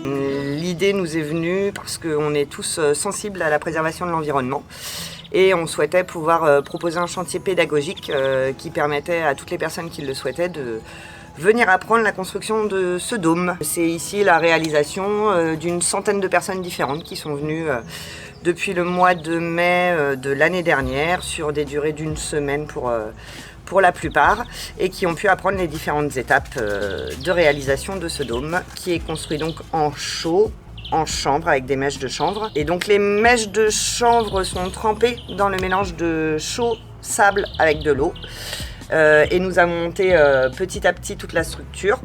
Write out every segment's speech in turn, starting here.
L'idée nous est venue parce qu'on est tous sensibles à la préservation de l'environnement et on souhaitait pouvoir proposer un chantier pédagogique qui permettait à toutes les personnes qui le souhaitaient de venir apprendre la construction de ce dôme. C'est ici la réalisation d'une centaine de personnes différentes qui sont venues depuis le mois de mai de l'année dernière sur des durées d'une semaine pour la plupart, et qui ont pu apprendre les différentes étapes de réalisation de ce dôme, qui est construit donc en chaux, en chanvre, avec des mèches de chanvre. Et donc les mèches de chanvre sont trempées dans le mélange de chaux, sable avec de l'eau. Et nous avons monté petit à petit toute la structure.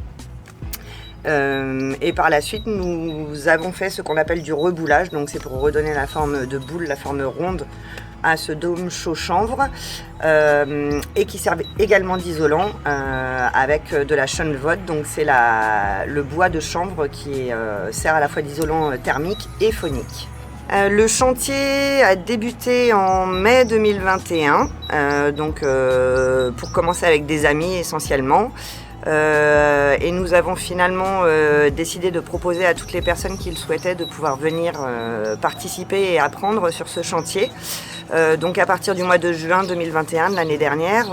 Et par la suite, nous avons fait ce qu'on appelle du reboulage, donc c'est pour redonner la forme de boule, la forme ronde à ce dôme chaud chanvre, et qui servent également d'isolant avec de la chunvoad, donc c'est le bois de chanvre qui sert à la fois d'isolant thermique et phonique. Le chantier a débuté en mai 2021, pour commencer avec des amis essentiellement. Et nous avons finalement décidé de proposer à toutes les personnes qui le souhaitaient de pouvoir venir participer et apprendre sur ce chantier. Donc à partir du mois de juin 2021 de l'année dernière,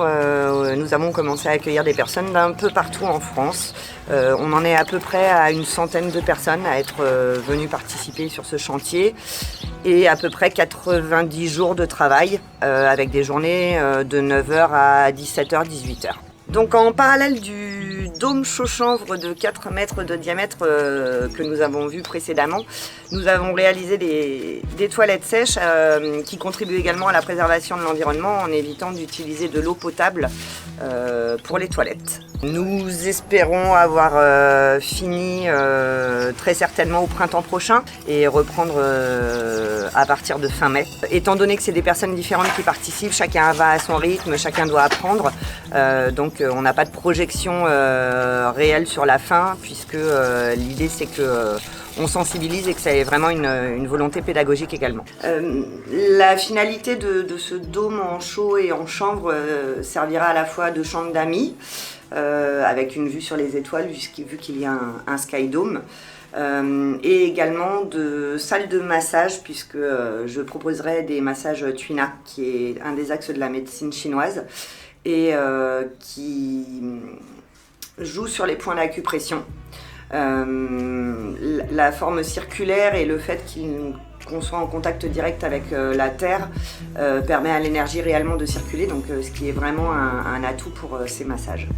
nous avons commencé à accueillir des personnes d'un peu partout en France. On en est à peu près à une centaine de personnes à être venues participer sur ce chantier et à peu près 90 jours de travail avec des journées de 9h à 17h, 18h. Donc en parallèle du dôme chaud chanvre de 4 mètres de diamètre que nous avons vu précédemment, nous avons réalisé des toilettes sèches qui contribuent également à la préservation de l'environnement en évitant d'utiliser de l'eau potable pour les toilettes. Nous espérons avoir fini très certainement au printemps prochain et reprendre à partir de fin mai. Étant donné que c'est des personnes différentes qui participent, chacun va à son rythme, chacun doit apprendre. Donc on n'a pas de projection réelle sur la fin, puisque l'idée c'est que on sensibilise et que ça ait vraiment une volonté pédagogique également. La finalité de ce dôme en chaux et en chanvre servira à la fois de chambre d'amis, avec une vue sur les étoiles, vu qu'il y a un sky dome, et également de salle de massage, puisque je proposerai des massages Tuina, qui est un des axes de la médecine chinoise, et qui joue sur les points d'acupression. La forme circulaire et le fait qu'on soit en contact direct avec la terre permet à l'énergie réellement de circuler, donc ce qui est vraiment un atout pour ces massages.